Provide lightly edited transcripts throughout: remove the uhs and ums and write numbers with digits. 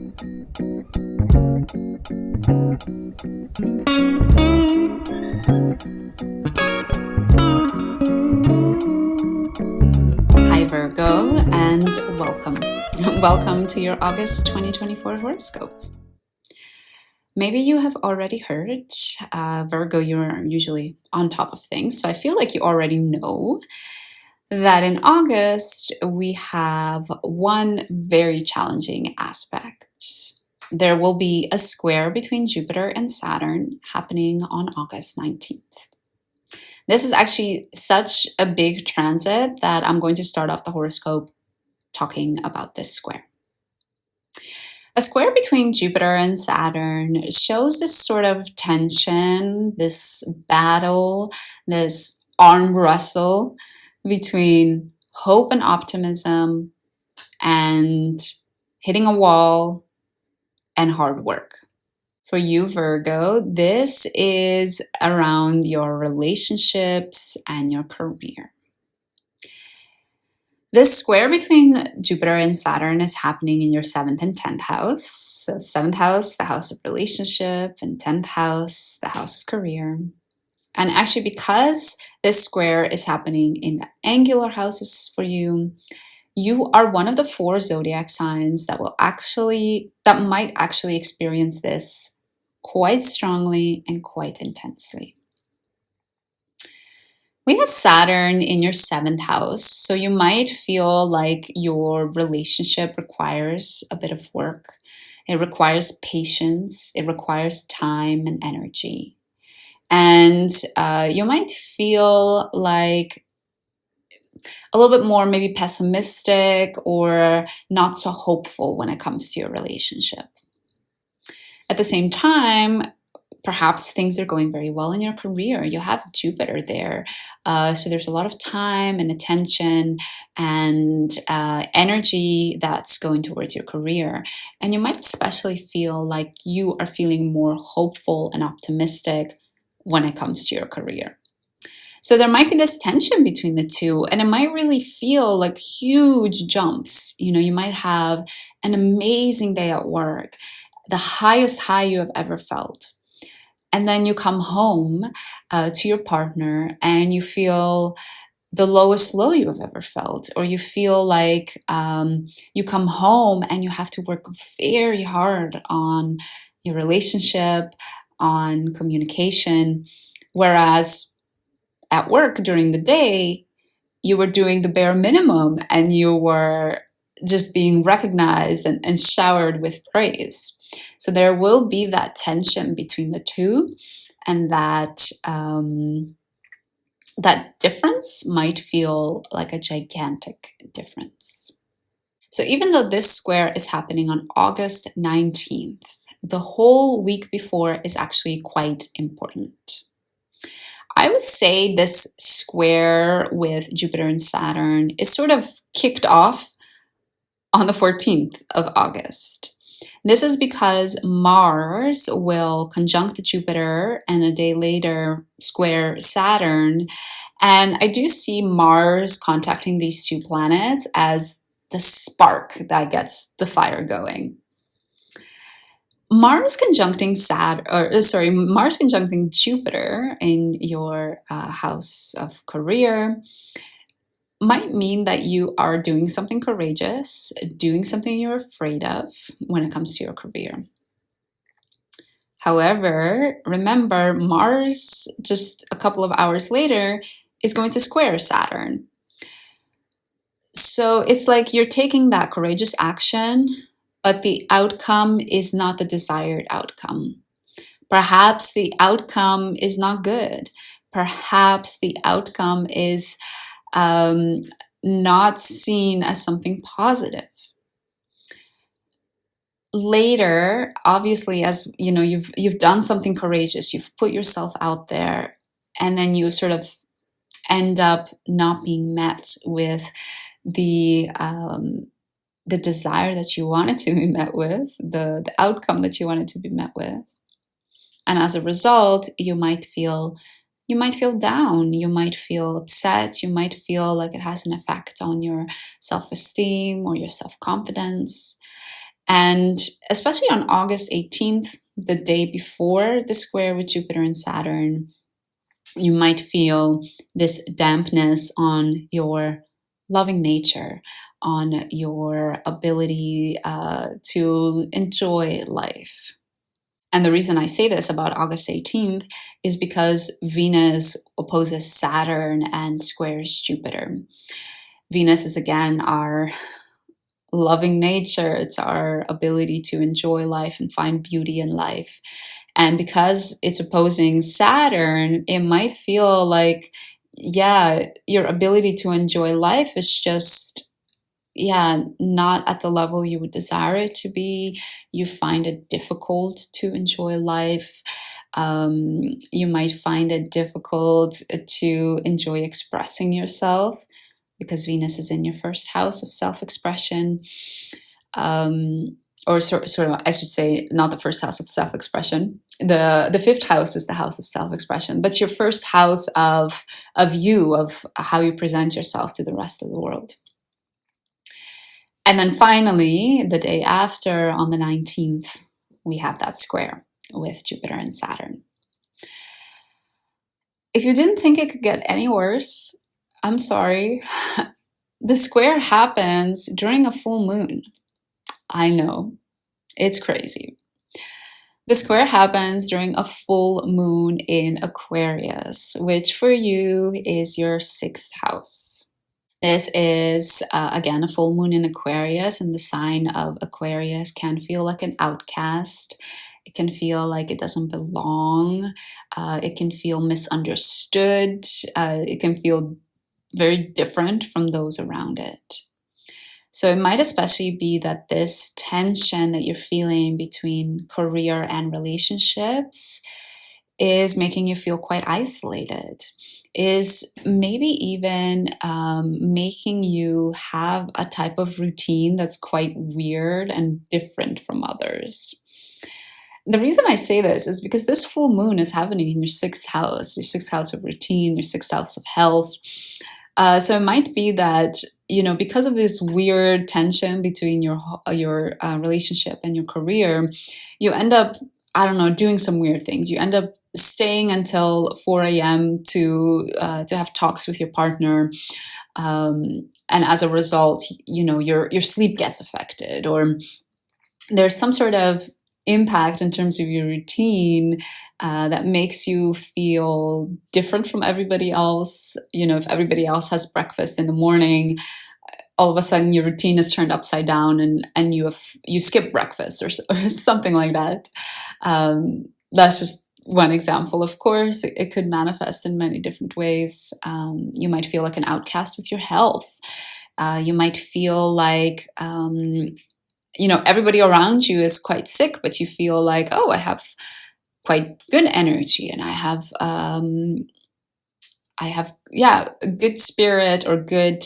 Hi Virgo, and welcome. Welcome to your August 2024 horoscope. Maybe you have already heard, Virgo, you're usually on top of things, so I feel like you already know that in August we have one very challenging aspect. There will be a square between Jupiter and Saturn happening on August 19th. This is actually such a big transit that I'm going to start off the horoscope talking about this square. A square between Jupiter and Saturn shows this sort of tension, this battle, this arm wrestle between hope and optimism and hitting a wall and hard work. For you, Virgo, this is around your relationships and your career. This square between Jupiter and Saturn is happening in your 7th and 10th house. So 7th house, the house of relationship, and 10th house, the house of career. And actually, because this square is happening in the angular houses for you, you are one of the 4 zodiac signs that might actually experience this quite strongly and quite intensely. We have Saturn in your 7th house, so you might feel like your relationship requires a bit of work. It requires patience, it requires time and energy. And you might feel like a little bit more maybe pessimistic or not so hopeful when it comes to your relationship. At the same time, perhaps things are going very well in your career. You have Jupiter there. So there's a lot of time and attention and energy that's going towards your career. And you might especially feel like you are feeling more hopeful and optimistic when it comes to your career. So there might be this tension between the two, and it might really feel like huge jumps. You might have an amazing day at work, the highest high you have ever felt. And then you come home to your partner and you feel the lowest low you have ever felt, or you feel like you come home and you have to work very hard on your relationship, on communication, whereas at work during the day, you were doing the bare minimum and you were just being recognized and showered with praise. So there will be that tension between the two, and that difference might feel like a gigantic difference. So even though this square is happening on August 19th, the whole week before is actually quite important. I would say this square with Jupiter and Saturn is sort of kicked off on the 14th of August. This is because Mars will conjunct Jupiter and a day later square Saturn. And I do see Mars contacting these 2 planets as the spark that gets the fire going. Mars conjuncting Jupiter in your house of career might mean that you are doing something courageous, doing something you're afraid of when it comes to your career. However, remember, Mars, just a couple of hours later, is going to square Saturn. So it's like you're taking that courageous action, but the outcome is not the desired outcome. Perhaps the outcome is not good. Perhaps the outcome is not seen as something positive. Later, obviously, as you know, you've done something courageous, you've put yourself out there, and then you sort of end up not being met with the desire that you wanted to be met with, the outcome that you wanted to be met with. And as a result, you might feel down, you might feel upset, you might feel like it has an effect on your self-esteem or your self-confidence. And especially on August 18th, the day before the square with Jupiter and Saturn, you might feel this dampness on your loving nature, on your ability to enjoy life. And the reason I say this about August 18th is because Venus opposes Saturn and squares Jupiter. Venus is again our loving nature, it's our ability to enjoy life and find beauty in life. And because it's opposing Saturn, it might feel like, yeah, your ability to enjoy life is just, yeah, not at the level you would desire it to be. You find it difficult to enjoy life. You might find it difficult to enjoy expressing yourself because Venus is in your first house of self-expression. Or sort of, I should say, not the first house of self-expression. The fifth house is the house of self-expression, but your first house of you, of how you present yourself to the rest of the world. And then finally, the day after, on the 19th, we have that square with Jupiter and Saturn. If you didn't think it could get any worse, I'm sorry. The square happens during a full moon. I know, it's crazy. The square happens during a full moon in Aquarius, which for you is your sixth house. This is, again, a full moon in Aquarius, and the sign of Aquarius can feel like an outcast. It can feel like it doesn't belong. It can feel misunderstood. It can feel very different from those around it. So it might especially be that this tension that you're feeling between career and relationships is making you feel quite isolated, is maybe even making you have a type of routine that's quite weird and different from others. The reason I say this is because this full moon is happening in your sixth house of routine, your sixth house of health. So it might be that, because of this weird tension between your relationship and your career, you end up, I don't know, doing some weird things. You end up staying until 4 a.m. to have talks with your partner. And as a result, your sleep gets affected, or there's some sort of impact in terms of your routine that makes you feel different from everybody else. If everybody else has breakfast in the morning, all of a sudden your routine is turned upside down, and you skip breakfast or something like that. That's just one example. Of course, it could manifest in many different ways. You might feel like an outcast with your health. You might feel like everybody around you is quite sick, but you feel like, oh, I have quite good energy, and I have a good spirit, or good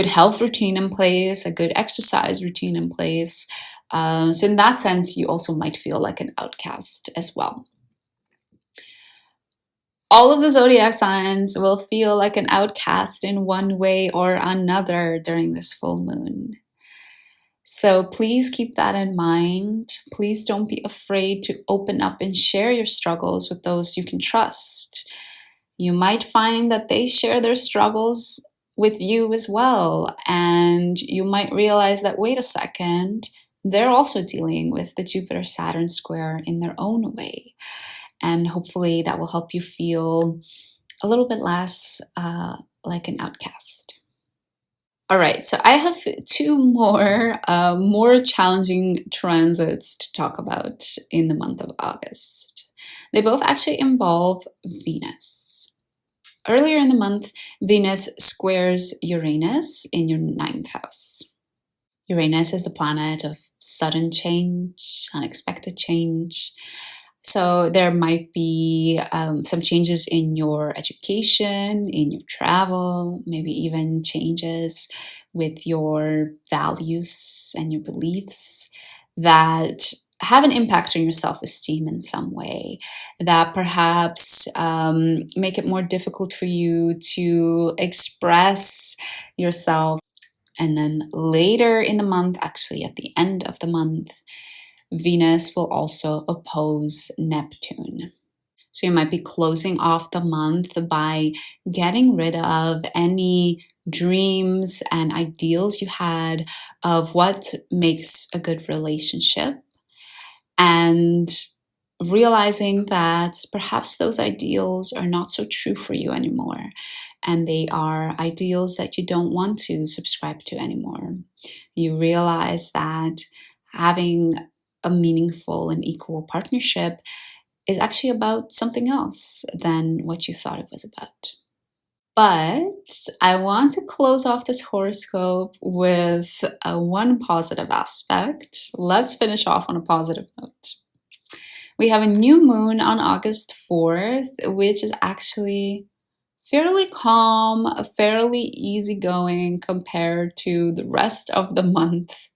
health routine in place, a good exercise routine in place. So in that sense, you also might feel like an outcast as well. All of the zodiac signs will feel like an outcast in one way or another during this full moon. So please keep that in mind. Please don't be afraid to open up and share your struggles with those you can trust. You might find that they share their struggles with you as well. And you might realize that, wait a second, they're also dealing with the Jupiter-Saturn square in their own way. And hopefully that will help you feel a little bit less like an outcast. All right, so I have two more challenging transits to talk about in the month of August. They both actually involve Venus. Earlier in the month, Venus squares Uranus in your ninth house. Uranus is the planet of sudden change, unexpected change. So there might be some changes in your education, in your travel, maybe even changes with your values and your beliefs that have an impact on your self-esteem in some way, that perhaps make it more difficult for you to express yourself And then later in the month, actually at the end of the month, Venus will also oppose Neptune. So you might be closing off the month by getting rid of any dreams and ideals you had of what makes a good relationship, and realizing that perhaps those ideals are not so true for you anymore, and they are ideals that you don't want to subscribe to anymore. You realize that having a meaningful and equal partnership is actually about something else than what you thought it was about. But I want to close off this horoscope with one positive aspect. Let's finish off on a positive note. We have a new moon on August 4th, which is actually fairly calm, fairly easygoing compared to the rest of the month.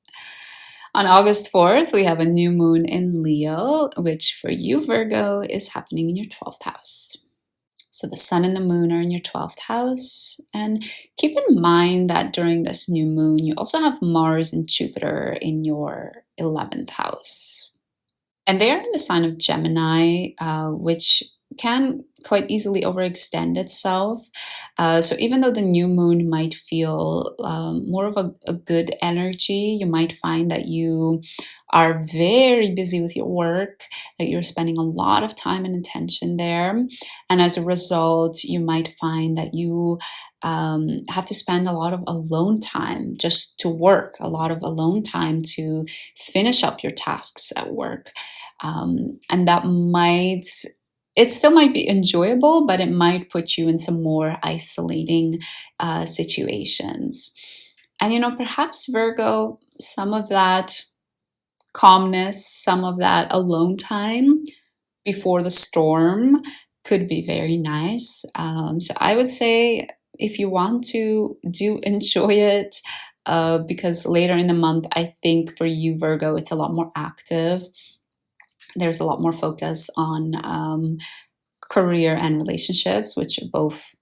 On August 4th, we have a new moon in Leo, which for you, Virgo, is happening in your 12th house. So the sun and the moon are in your 12th house. And keep in mind that during this new moon, you also have Mars and Jupiter in your 11th house. And they are in the sign of Gemini, which can quite easily overextend itself. So even though the new moon might feel more of a good energy, you might find that you are very busy with your work, that you're spending a lot of time and attention there. And as a result, you might find that you have to spend a lot of alone time just to work, a lot of alone time to finish up your tasks at work. And that it still might be enjoyable, but it might put you in some more isolating situations. And perhaps Virgo, some of that calmness, some of that alone time before the storm could be very nice. So I would say if you want to, do enjoy it, because later in the month, I think for you, Virgo, it's a lot more active. There's a lot more focus on career and relationships, which are both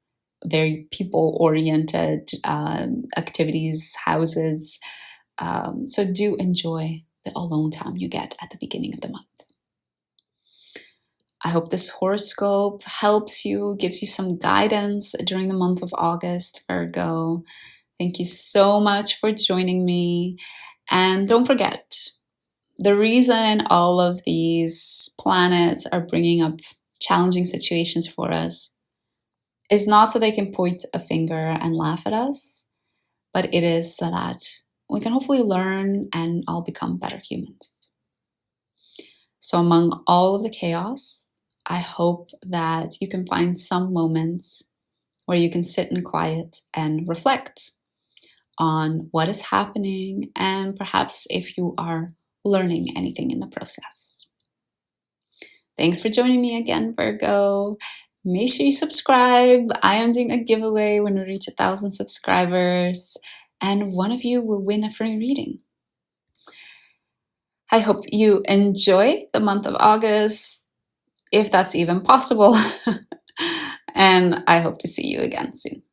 very people-oriented activities, houses. So do enjoy the alone time you get at the beginning of the month. I hope this horoscope helps you, gives you some guidance during the month of August, Virgo. Thank you so much for joining me. And don't forget, the reason all of these planets are bringing up challenging situations for us is not so they can point a finger and laugh at us, but it is so that we can hopefully learn and all become better humans. So among all of the chaos, I hope that you can find some moments where you can sit in quiet and reflect on what is happening, and perhaps if you are learning anything in the process. Thanks for joining me again, Virgo. Make sure you subscribe. I am doing a giveaway when we reach 1,000 subscribers, and one of you will win a free reading. I hope you enjoy the month of August, if that's even possible, and I hope to see you again soon.